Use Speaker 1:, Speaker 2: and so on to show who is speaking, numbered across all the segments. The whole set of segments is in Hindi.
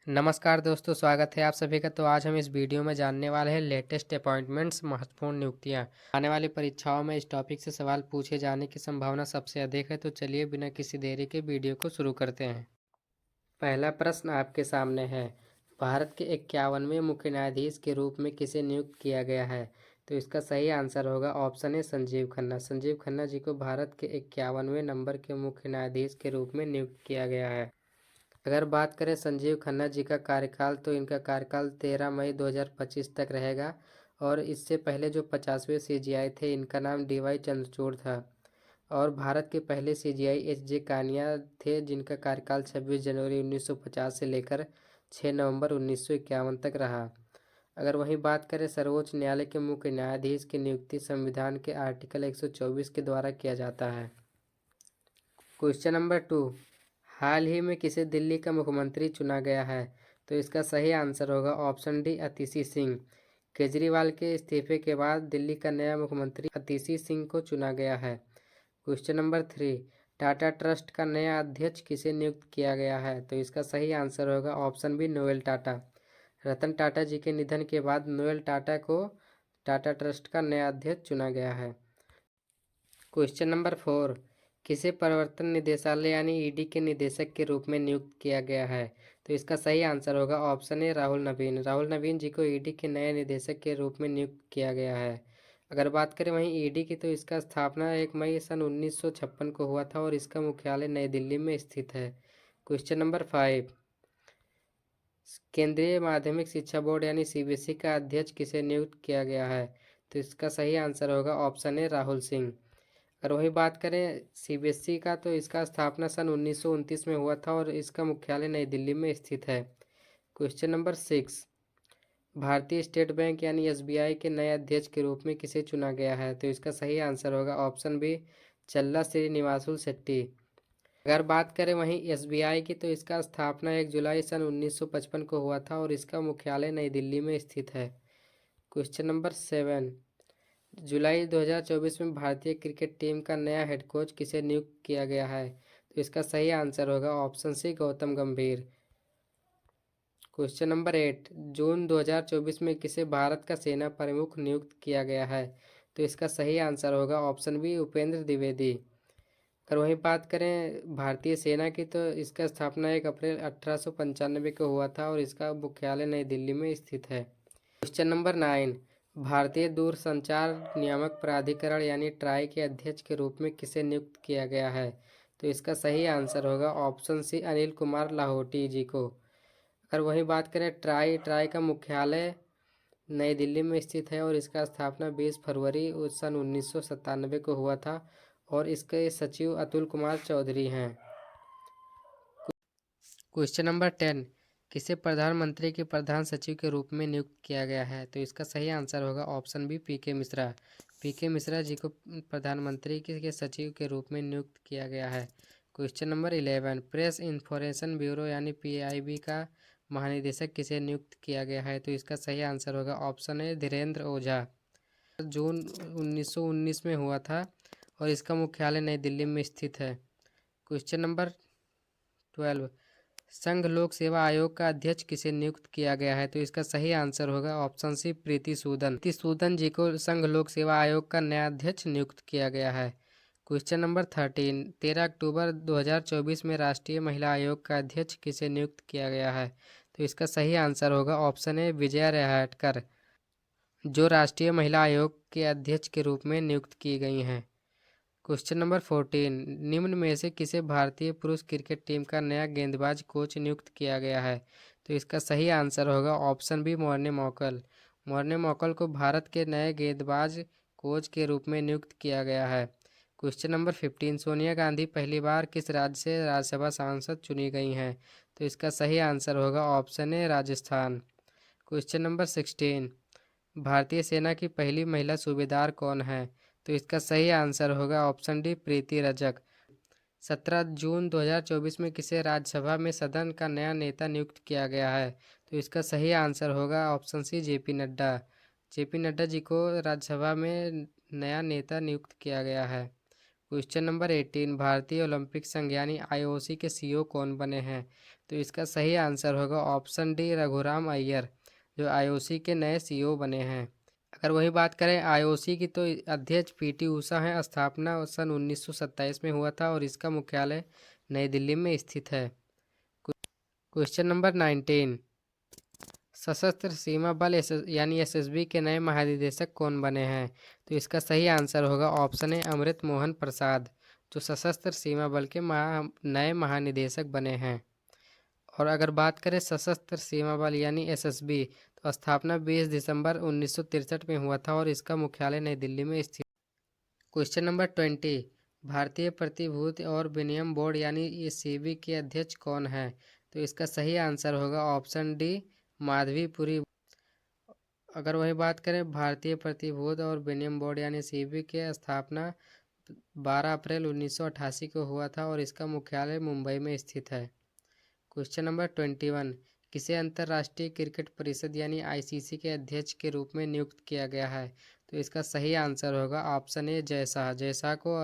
Speaker 1: नमस्कार दोस्तों, स्वागत है आप सभी का। तो आज हम इस वीडियो में जानने वाले हैं लेटेस्ट अपॉइंटमेंट्स, महत्वपूर्ण नियुक्तियां। आने वाली परीक्षाओं में इस टॉपिक से सवाल पूछे जाने की संभावना सबसे अधिक है। तो चलिए बिना किसी देरी के वीडियो को शुरू करते हैं। पहला प्रश्न आपके सामने है, भारत के 51वें मुख्य न्यायाधीश के रूप में किसे नियुक्त किया गया है? तो इसका सही आंसर होगा ऑप्शन ए संजीव खन्ना। संजीव खन्ना जी को भारत के 51वें नंबर के मुख्य न्यायाधीश के रूप में नियुक्त किया गया है। अगर बात करें संजीव खन्ना जी का कार्यकाल, तो इनका कार्यकाल 13 मई 2025 तक रहेगा। और इससे पहले जो 50वें सीजीआई थे, इनका नाम डीवाई चंद्रचूड़ था। और भारत के पहले सीजीआई एच.जे. कानिया थे, जिनका कार्यकाल 26 जनवरी 1950 से लेकर 6 नवंबर 1951 तक रहा। अगर वहीं बात करें सर्वोच्च न्यायालय के मुख्य न्यायाधीश की नियुक्ति संविधान के आर्टिकल 124 के द्वारा किया जाता है। क्वेश्चन नंबर 2, हाल ही में किसे दिल्ली का मुख्यमंत्री चुना गया है? तो इसका सही आंसर होगा ऑप्शन डी अतिशी सिंह। केजरीवाल के इस्तीफे के बाद दिल्ली का नया मुख्यमंत्री अतिशी सिंह को चुना गया है। क्वेश्चन नंबर 3, टाटा ट्रस्ट का नया अध्यक्ष किसे नियुक्त किया गया है? तो इसका सही आंसर होगा option B Noel Tata. Ratan Tata जी के निधन के बाद नोएल टाटा को टाटा ट्रस्ट का नया अध्यक्ष चुना गया है। क्वेश्चन नंबर 4, किसे प्रवर्तन निदेशालय यानी ईडी के निदेशक के रूप में नियुक्त किया गया है? तो इसका सही आंसर होगा ऑप्शन ए राहुल नवीन। राहुल नवीन जी को ईडी के नए निदेशक के रूप में नियुक्त किया गया है। अगर बात करें वहीं ईडी की, तो इसका स्थापना 1 मई सन 1956 को हुआ था और इसका मुख्यालय नई दिल्ली में स्थित है। क्वेश्चन नंबर 5, केंद्रीय माध्यमिक शिक्षा बोर्ड यानी सीबीएसई का अध्यक्ष किसे नियुक्त किया गया है? तो इसका सही आंसर होगा ऑप्शन ए राहुल सिंह। अगर वही बात करें सीबीएसई का, तो इसका स्थापना सन 1929 में हुआ था और इसका मुख्यालय नई दिल्ली में स्थित है। क्वेश्चन नंबर 6, भारतीय स्टेट बैंक यानी एसबीआई के नए अध्यक्ष के रूप में किसे चुना गया है? तो इसका सही आंसर होगा ऑप्शन बी चल्ला श्रीनिवासुलु शेट्टी। अगर बात करें वहीं एसबीआई की, तो इसका स्थापना 1 जुलाई सन 1955 को हुआ था और इसका मुख्यालय नई दिल्ली में स्थित है। क्वेश्चन नंबर 7, जुलाई 2024 में भारतीय क्रिकेट टीम का नया हेड कोच किसे नियुक्त किया गया है? तो इसका सही आंसर होगा ऑप्शन सी गौतम गंभीर। क्वेश्चन नंबर 8, जून 2024 में किसे भारत का सेना प्रमुख नियुक्त किया गया है? तो इसका सही आंसर होगा ऑप्शन बी उपेंद्र द्विवेदी। अगर वहीं बात करें भारतीय सेना की, तो इसका स्थापना 1 अप्रैल 1895 को हुआ था और इसका मुख्यालय नई दिल्ली में स्थित है। क्वेश्चन नंबर 9, भारतीय दूरसंचार नियामक प्राधिकरण यानी ट्राई के अध्यक्ष के रूप में किसे नियुक्त किया गया है? तो इसका सही आंसर होगा ऑप्शन सी अनिल कुमार लाहोटी जी को। अगर वहीं बात करें ट्राई का मुख्यालय नई दिल्ली में स्थित है और इसका स्थापना 20 फरवरी सन 1997 को हुआ था और इसके सचिव अतुल कुमार चौधरी हैं। क्वेश्चन नंबर 10, किसे प्रधानमंत्री के प्रधान सचिव के रूप में नियुक्त किया गया है? तो इसका सही आंसर होगा ऑप्शन बी पीके मिश्रा। पीके मिश्रा जी को प्रधानमंत्री के सचिव के रूप में नियुक्त किया गया है। Question number 11, press information bureau यानी पीआईबी का महानिदेशक किसे नियुक्त किया गया है? तो इसका सही आंसर होगा ऑप्शन ए धीरेन्द्र ओझा। जून 1919 में हुआ था और इसका मुख्यालय नई दिल्ली में स्थित है। क्वेश्चन नंबर 12, संघ लोक सेवा आयोग का अध्यक्ष किसे नियुक्त किया गया है? तो इसका सही आंसर होगा ऑप्शन सी प्रीति सूदन। प्रीति सूदन जी को संघ लोक सेवा आयोग का नया अध्यक्ष नियुक्त किया गया है। क्वेश्चन नंबर 13, 13 अक्टूबर 2024 में राष्ट्रीय महिला आयोग का अध्यक्ष किसे नियुक्त किया गया है? तो इसका सही आंसर होगा ऑप्शन ए विजया रहाटकर, जो राष्ट्रीय महिला आयोग के अध्यक्ष के रूप में नियुक्त की गई हैं। क्वेश्चन नंबर 14, निम्न में से किसे भारतीय पुरुष क्रिकेट टीम का नया गेंदबाज कोच नियुक्त किया गया है? तो इसका सही आंसर होगा ऑप्शन बी मॉर्ने मॉकल। मॉर्ने मॉकल को भारत के नए गेंदबाज कोच के रूप में नियुक्त किया गया है। क्वेश्चन नंबर 15, सोनिया गांधी पहली बार किस राज्य से राज्यसभा सांसद चुनी गई हैं? तो इसका सही आंसर होगा ऑप्शन ए राजस्थान। क्वेश्चन नंबर 16, भारतीय सेना की पहली महिला सूबेदार कौन है? तो इसका सही आंसर होगा ऑप्शन डी प्रीति रजक। 17 जून 2024 में किसे राज्यसभा में सदन का नया नेता नियुक्त किया गया है? तो इसका सही आंसर होगा ऑप्शन सी जेपी नड्डा। जेपी नड्डा जी को राज्यसभा में नया नेता नियुक्त किया गया है। क्वेश्चन नंबर 18, भारतीय ओलंपिक संघ यानी आईओसी के सीईओ कौन बने हैं? तो इसका सही आंसर होगा ऑप्शन डी, रघुराम अय्यर, जो आईओसी के नए सीईओ बने हैं। अगर वही बात करें आईओसी की, तो अध्यक्ष पीटी उषा हैं। स्थापना सन 1927 में हुआ था और इसका मुख्यालय नई दिल्ली में स्थित है। क्वेश्चन नंबर 19, सशस्त्र सीमा बल यानी एसएसबी के नए महानिदेशक कौन बने हैं? तो इसका सही आंसर होगा ऑप्शन ए, अमृत मोहन प्रसाद, जो सशस्त्र सीमा बल के नए महानिदेशक बने हैं। और अगर बात करें सशस्त्र सीमा बल यानी एसएसबी, तो स्थापना 20 दिसंबर 1963 में हुआ था और इसका मुख्यालय नई दिल्ली में स्थित। क्वेश्चन नंबर 20, भारतीय प्रतिभूति और विनिमय बोर्ड यानी सेबी के अध्यक्ष कौन है? तो इसका सही आंसर होगा ऑप्शन डी, माधवीपुरी। अगर वही बात करें भारतीय प्रतिभूति और विनिमय बोर्ड यानी सेबी के स्थापना 12 अप्रैल 1988 को हुआ था और इसका मुख्यालय मुंबई में स्थित है। क्वेश्चन नंबर 21, किसे अंतर्राष्ट्रीय क्रिकेट परिषद यानी आईसीसी के अध्यक्ष के रूप में नियुक्त किया गया है? तो इसका सही आंसर होगा ऑप्शन ए, जय शाह। जय शाह को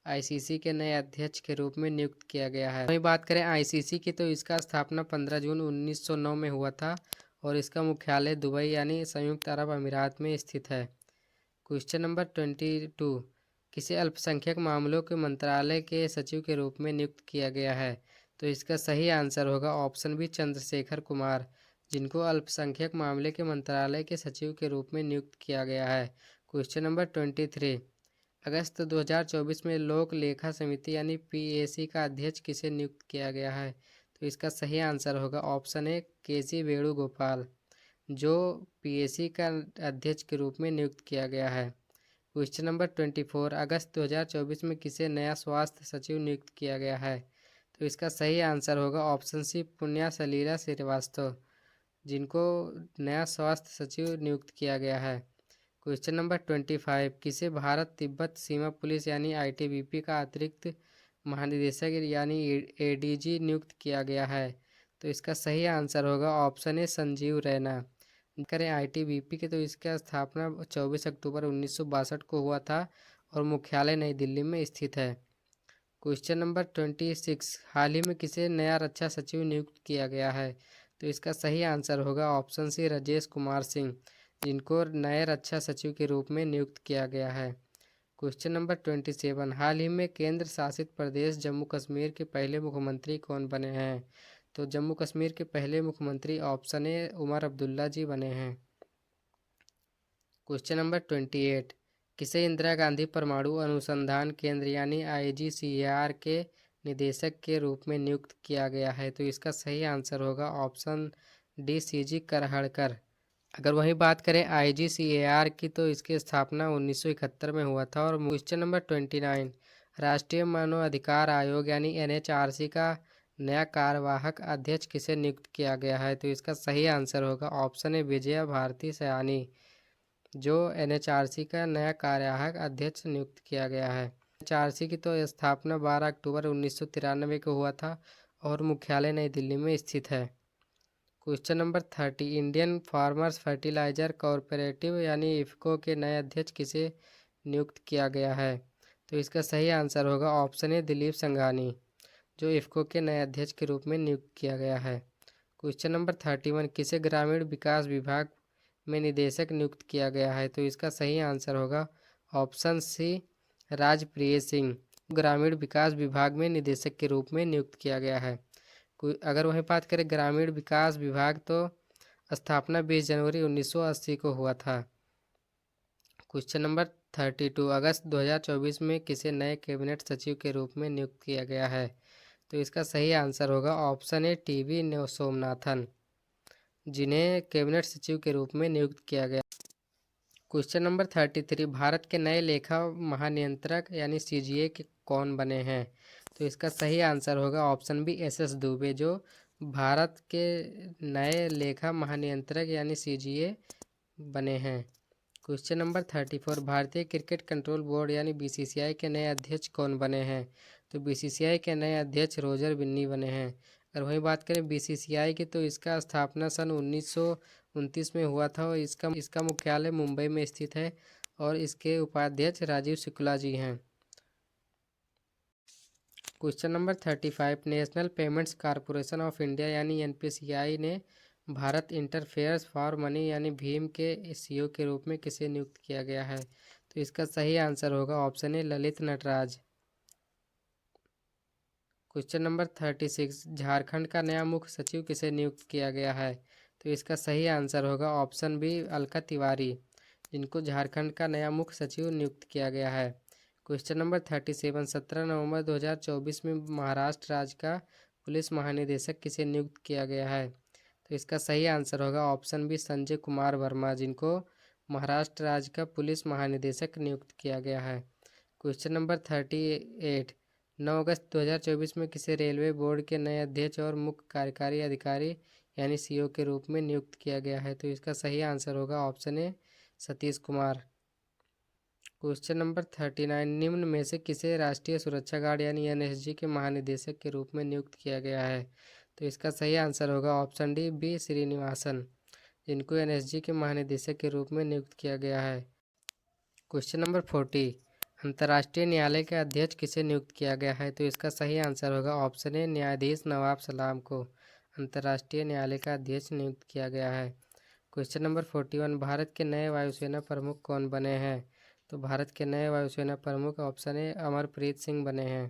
Speaker 1: आईसीसी के नए अध्यक्ष के रूप में नियुक्त किया गया है। वही बात करें आईसीसी की, तो इसका स्थापना 15 जून 1909 में हुआ था और इसका मुख्यालय दुबई यानी संयुक्त अरब अमीरात में स्थित है। क्वेश्चन नंबर 22, किसे अल्पसंख्यक मामलों के मंत्रालय के सचिव के रूप में नियुक्त किया गया है? तो इसका सही आंसर होगा ऑप्शन बी, चंद्रशेखर कुमार, जिनको अल्पसंख्यक मामले के मंत्रालय के सचिव के रूप में नियुक्त किया गया है। क्वेश्चन नंबर 23, अगस्त 2024 में लोक लेखा समिति यानी पीएसी का अध्यक्ष किसे नियुक्त किया गया है? तो इसका सही आंसर होगा ऑप्शन ए, केसी वेणुगोपाल, जो पीएसी का अध्यक्ष के रूप में नियुक्त किया गया है। क्वेश्चन नंबर 24, अगस्त 2024 में किसे नया स्वास्थ्य सचिव नियुक्त किया गया है? तो इसका सही आंसर होगा ऑप्शन सी, पुण्या सलीला श्रीवास्तव, जिनको नया स्वास्थ्य सचिव नियुक्त किया गया है। क्वेश्चन नंबर 25, किसे भारत तिब्बत सीमा पुलिस यानी आईटीबीपी का अतिरिक्त महानिदेशक यानी एडीजी नियुक्त किया गया है? तो इसका सही आंसर होगा ऑप्शन ए, संजीव रैना। करें आईटीबीपी की, तो इसका स्थापना 24 अक्टूबर 1962 को हुआ था और मुख्यालय नई दिल्ली में स्थित है। क्वेश्चन नंबर 26, हाल ही में किसे नया रक्षा सचिव नियुक्त किया गया है? तो इसका सही आंसर होगा ऑप्शन सी, राजेश कुमार सिंह, जिनको नए रक्षा सचिव के रूप में नियुक्त किया गया है। क्वेश्चन नंबर 27, हाल ही में केंद्र शासित प्रदेश जम्मू कश्मीर के पहले मुख्यमंत्री कौन बने हैं? तो जम्मू कश्मीर के पहले मुख्यमंत्री ऑप्शन ए, उमर अब्दुल्ला जी बने हैं। क्वेश्चन नंबर 28, किसे इंदिरा गांधी परमाणु अनुसंधान केंद्र यानी आईजीसीएआर के निदेशक के रूप में नियुक्त किया गया है? तो इसका सही आंसर होगा ऑप्शन डी, सीजी करहड़कर। अगर वही बात करें आईजीसीएआर की, तो इसकी स्थापना 1971 में हुआ था। और क्वेश्चन नंबर 29, राष्ट्रीय मानव अधिकार आयोग यानी एनएचआरसी का नया कार्यवाहक अध्यक्ष किसे नियुक्त किया गया है? तो इसका सही आंसर होगा ऑप्शन ए, विजया भारती सयानी, जो एनएचआरसी का नया कार्यवाहक अध्यक्ष नियुक्त किया गया है। एनएचआरसी की तो स्थापना 12 अक्टूबर 1993 को हुआ था और मुख्यालय नई दिल्ली में स्थित है। Question number 30, Indian farmers fertiliser corporative यानी इफको के नए अध्यक्ष किसे नियुक्त किया गया है? तो इसका सही आंसर होगा ऑप्शन ए, दिलीप संघानी, जो इफको के नए अध्यक्ष के रूप में नियुक्त किया गया है। क्वेश्चन नंबर 31, किसे ग्रामीण विकास विभाग में निदेशक नियुक्त किया गया है? तो इसका सही आंसर होगा ऑप्शन सी, राजप्रिय सिंह, ग्रामीण विकास विभाग में निदेशक के रूप में नियुक्त किया गया है। अगर वही बात करें ग्रामीण विकास विभाग, तो स्थापना 20 जनवरी 1980 को हुआ था। क्वेश्चन नंबर 32, अगस्त 2024 में किसे नए कैबिनेट सचिव के रूप में नियुक्त किया गया है? तो इसका सही आंसर होगा ऑप्शन ए, टीवी सोमनाथन, जिन्हें कैबिनेट सचिव के रूप में नियुक्त किया गया। क्वेश्चन नंबर 33, भारत के नए लेखा महानियंत्रक यानी सीजीए के कौन बने हैं? तो इसका सही आंसर होगा ऑप्शन बी, एसएस दुबे, जो भारत के नए लेखा महानियंत्रक यानी सीजीए बने हैं। क्वेश्चन नंबर 34, भारतीय क्रिकेट कंट्रोल बोर्ड यानी बीसीसीआई के नए अध्यक्ष कौन बने हैं? तो बीसीसीआई के नए अध्यक्ष रोजर बिन्नी बने हैं। अगर वही बात करें बीसीसीआई की, तो इसका स्थापना सन 1929 में हुआ था और इसका मुख्यालय मुंबई में स्थित है और इसके उपाध्यक्ष राजीव शुक्ला जी हैं। Question number 35, national payments corporation of India यानी एनपीसीआई ने भारत इंटरफेयर्स फॉर मनी यानी भीम के सीईओ के रूप में किसे नियुक्त किया गया है? तो इसका सही आंसर होगा option A Lalit Natraj. Question number 36, Jharkhand का नया मुख्य सचिव किसे नियुक्त किया गया है? तो इसका सही आंसर होगा ऑप्शन बी अलका तिवारी, जिनको झारखंड का नया मुख्य सचिव नियुक्त किया गया है। क्वेश्चन नंबर 37, 17 नवंबर 2024 में महाराष्ट्र राज्य का पुलिस महानिदेशक किसे नियुक्त किया गया है? तो इसका सही आंसर होगा ऑप्शन बी संजय कुमार वर्मा, जिनको महाराष्ट्र राज्य का पुलिस महानिदेशक नियुक्त किया गया है। क्वेश्चन नंबर 38, 9 अगस्त 2024 में किसे रेलवे बोर्ड के नए अध्यक्ष और मुख्य कार्यकारी अधिकारी यानी सीईओ के रूप में नियुक्त किया गया है? तो इसका सही आंसर होगा ऑप्शन ए सतीश कुमार। क्वेश्चन नंबर 39, निम्न में से किसे राष्ट्रीय सुरक्षा गार्ड यानी एनएसजी के महानिदेशक के रूप में नियुक्त किया गया है? तो इसका सही आंसर होगा ऑप्शन डी बी श्रीनिवासन, जिनको एनएसजी के महानिदेशक के रूप में नियुक्त किया गया है। क्वेश्चन नंबर 40, अंतर्राष्ट्रीय न्यायालय के अध्यक्ष किसे नियुक्त किया गया है? तो इसका सही आंसर होगा ऑप्शन ए न्यायाधीश नवाब सलाम को अंतर्राष्ट्रीय न्यायालय का अध्यक्ष नियुक्त किया गया है। क्वेश्चन नंबर 41, भारत के नए वायुसेना प्रमुख कौन बने हैं? तो भारत के नए वायुसेना प्रमुख ऑप्शन ए अमरप्रीत सिंह बने हैं।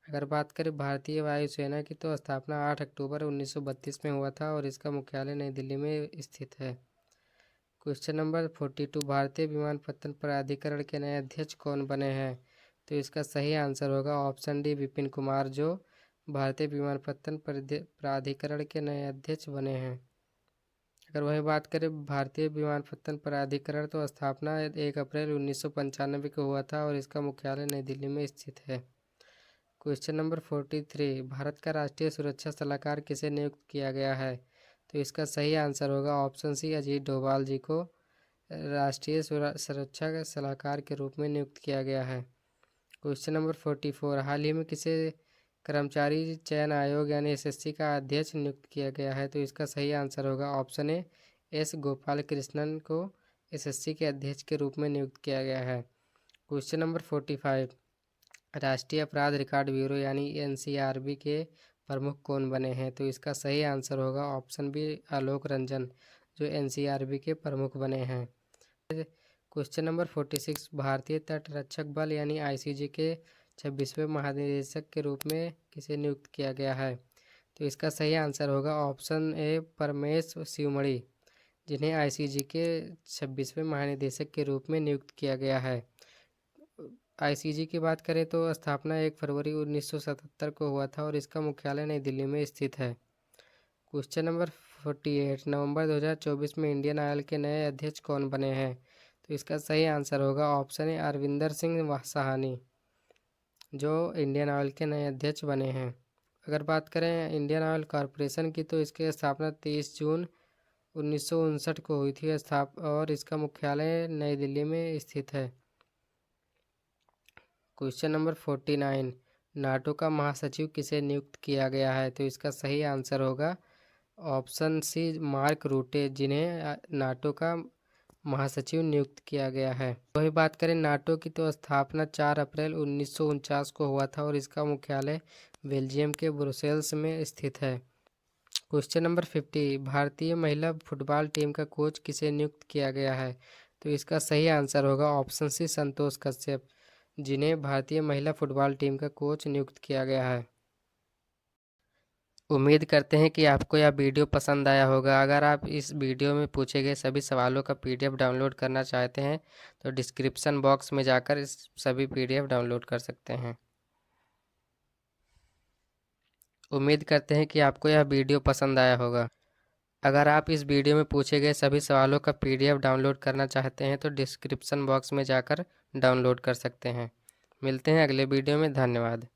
Speaker 1: अगर बात करें भारतीय वायुसेना की तो स्थापना 8 अक्टूबर 1932 में हुआ था और इसका मुख्यालय नई दिल्ली में स्थित है। क्वेश्चन नंबर 42, भारतीय विमानपत्तन प्राधिकरण के नए अध्यक्ष कौन बने हैं? तो इसका सही आंसर होगा ऑप्शन डी विपिन कुमार, जो भारतीय विमानपत्तन प्राधिकरण के नए अध्यक्ष बने हैं। अगर वही बात करें भारतीय विमानपत्तन प्राधिकरण तो स्थापना 1 अप्रैल 1995 को हुआ था और इसका मुख्यालय नई दिल्ली में स्थित है। क्वेश्चन नंबर 43, भारत का राष्ट्रीय सुरक्षा सलाहकार किसे नियुक्त किया गया है? तो इसका सही आंसर होगा ऑप्शन सी अजीत डोभाल जी को राष्ट्रीय सुरक्षा सलाहकार के रूप में नियुक्त किया गया है। क्वेश्चन नंबर 44, हाल ही में किसे कर्मचारी चयन आयोग यानी एसएससी का अध्यक्ष नियुक्त किया गया है? तो इसका सही आंसर होगा option A S Gopal Krishnan को एसएससी के अध्यक्ष के रूप में नियुक्त किया गया है। क्वेश्चन नंबर 45, राष्ट्रीय अपराध रिकॉर्ड ब्यूरो यानी एनसीआरबी के प्रमुख कौन बने हैं? तो इसका सही आंसर होगा ऑप्शन बी आलोक रंजन, जो एनसीआरबी के प्रमुख बने हैं। क्वेश्चन नंबर 46, भारतीय तट रक्षक बल यानी आईसीजी के 26वें महानिदेशक के रूप में किसे नियुक्त किया गया है? तो इसका सही आंसर होगा ऑप्शन ए परमेश शिवमणि, जिन्हें आईसीजी के 26वें महानिदेशक के रूप में नियुक्त किया गया है। आईसीजी की बात करें तो स्थापना 1 फरवरी 1977 को हुआ था और इसका मुख्यालय नई दिल्ली में स्थित है। क्वेश्चन नंबर 48, नवंबर 2024 में इंडियन ऑयल के नए अध्यक्ष कौन बने हैं? तो इसका सही आंसर होगा ऑप्शन ए अरविंदर सिंह साहनी, जो इंडियन ऑयल के नए अध्यक्ष बने हैं। अगर बात करें इंडियन ऑयल कॉरपोरेशन की तो इसकी स्थापना 23 जून 1959 को हुई थी और इसका मुख्यालय नई दिल्ली में स्थित है। क्वेश्चन नंबर 49, नाटो का महासचिव किसे नियुक्त किया गया है? तो इसका सही आंसर होगा ऑप्शन सी मार्क रूटे, जिन्हें नाटो का महासचिव नियुक्त किया गया है। वही बात करें नाटो की तो स्थापना 4 अप्रैल 1949 को हुआ था और इसका मुख्यालय बेल्जियम के ब्रुसेल्स में स्थित है। क्वेश्चन नंबर 50, भारतीय महिला फुटबॉल टीम का कोच किसे नियुक्त किया गया है? तो इसका सही आंसर होगा ऑप्शन सी संतोष कश्यप, जिन्हें भारतीय महिला फुटबॉल टीम का कोच नियुक्त किया गया है। उम्मीद करते हैं कि आपको यह वीडियो पसंद आया होगा। अगर आप इस वीडियो में पूछे गए सभी सवालों का पीडीएफ डाउनलोड करना चाहते हैं तो डिस्क्रिप्शन बॉक्स में जाकर इस सभी पीडीएफ डाउनलोड कर सकते हैं। उम्मीद करते हैं कि आपको यह वीडियो पसंद आया होगा। अगर आप इस वीडियो में पूछे गए सभी सवालों का पीडीएफ डाउनलोड करना चाहते हैं तो डिस्क्रिप्शन बॉक्स में जाकर डाउनलोड कर सकते हैं। मिलते हैं अगले वीडियो में। धन्यवाद।